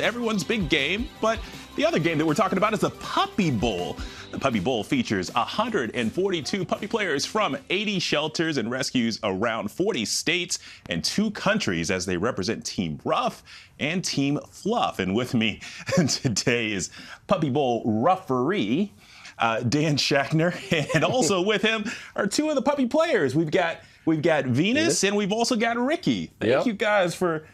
Everyone's big game, but the other game that we're talking about is the Puppy Bowl. The Puppy Bowl features 142 puppy players from 80 shelters and rescues around 40 states and 2 countries as they represent Team Rough and Team Fluff. And with me today is Puppy Bowl referee Dan Schachner, and also with him are 2 of the puppy players. We've got Venus, and we've also got Ricky. Thank you guys for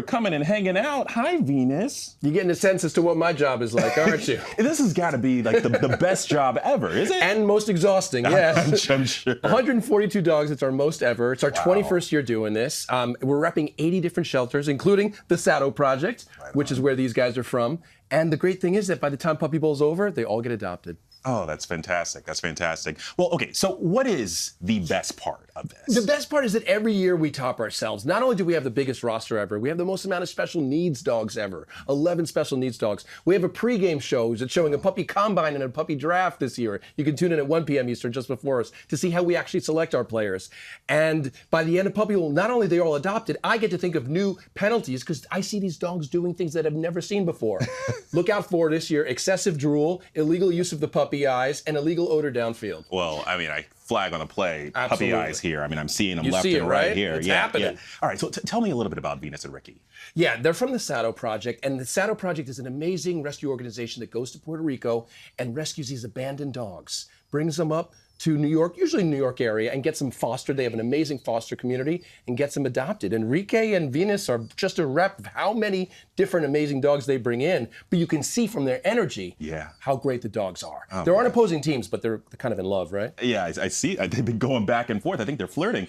coming and hanging out. Hi, Venus. You're getting a sense as to what my job is like, aren't you? This has got to be like the best job ever, is it? And most exhausting, yes. I'm sure. 142 dogs, it's our most ever. It's our 21st year doing this. We're repping 80 different shelters, including the Sato Project, which is where these guys are from. And the great thing is that by the time Puppy Bowl's over, they all get adopted. Oh, that's fantastic. That's fantastic. Well, okay, so what is the best part of this? The best part is that every year we top ourselves. Not only do we have the biggest roster ever, we have the most amount of special needs dogs ever. 11 special needs dogs. We have a pregame show that's showing a puppy combine and a puppy draft this year. You can tune in at 1 p.m. Eastern just before us to see how we actually select our players. And by the end of Puppy Bowl, not only are they all adopted, I get to think of new penalties because I see these dogs doing things that I've never seen before. Look out for this year: excessive drool, illegal use of the puppy eyes, and illegal odor downfield. Well, I mean, I flag on the play. Absolutely. Puppy eyes here. I mean, I'm seeing them You left see and it, right right? here. It's Yeah. happening. All right, so tell me a little bit about Venus and Ricky. Yeah, they're from the Sato Project, and the Sato Project is an amazing rescue organization that goes to Puerto Rico and rescues these abandoned dogs, brings them up to New York, usually New York area, and gets them fostered. They have an amazing foster community and gets them adopted. Enrique and Venus are just a rep of how many different amazing dogs they bring in, but you can see from their energy how great the dogs are. There aren't opposing teams, but they're kind of in love, right? Yeah, I see. They've been going back and forth. I think they're flirting.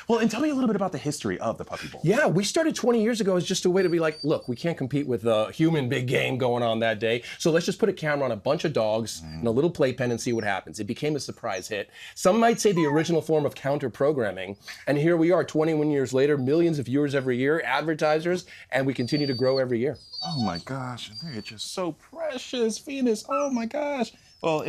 Well, and tell me a little bit about the history of the Puppy Bowl. Yeah, we started 20 years ago as just a way to be like, look, we can't compete with a human big game going on that day, so let's just put a camera on a bunch of dogs and a little playpen and see what happens. It became a surprise hit. Some might say the original form of counter-programming, and here we are 21 years later, millions of viewers every year, advertisers, and we continue to grow every year. Oh my gosh, they're just so precious, Venus. Oh my gosh. Well,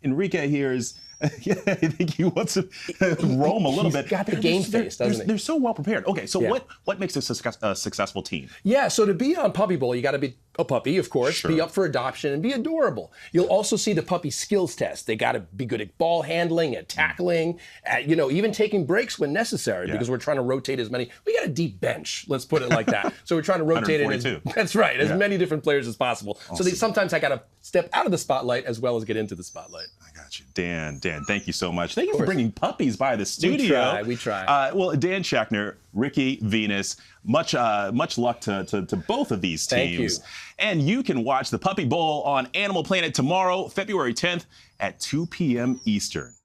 Enrique here is, I think he wants to roam a little bit. He's got the game face, doesn't he? They're so well prepared. Okay, so what makes a successful team? Yeah, so to be on Puppy Bowl, you got to be a puppy, of course, be up for adoption, and be adorable. You'll also see the puppy skills test. They got to be good at ball handling, at tackling, at, even taking breaks when necessary, because we're trying to rotate as many. We got a deep bench, let's put it like that. So we're trying to rotate it. That's right, as many different players as possible. Awesome. So sometimes I got to step out of the spotlight as well as get into the spotlight. I got you. Dan, thank you so much. Thank you for bringing puppies by the studio. We try. Well, Dan Schachner, Ricky, Venus, much luck to both of these teams. Thank you. And you can watch the Puppy Bowl on Animal Planet tomorrow, February 10th at 2 p.m. Eastern.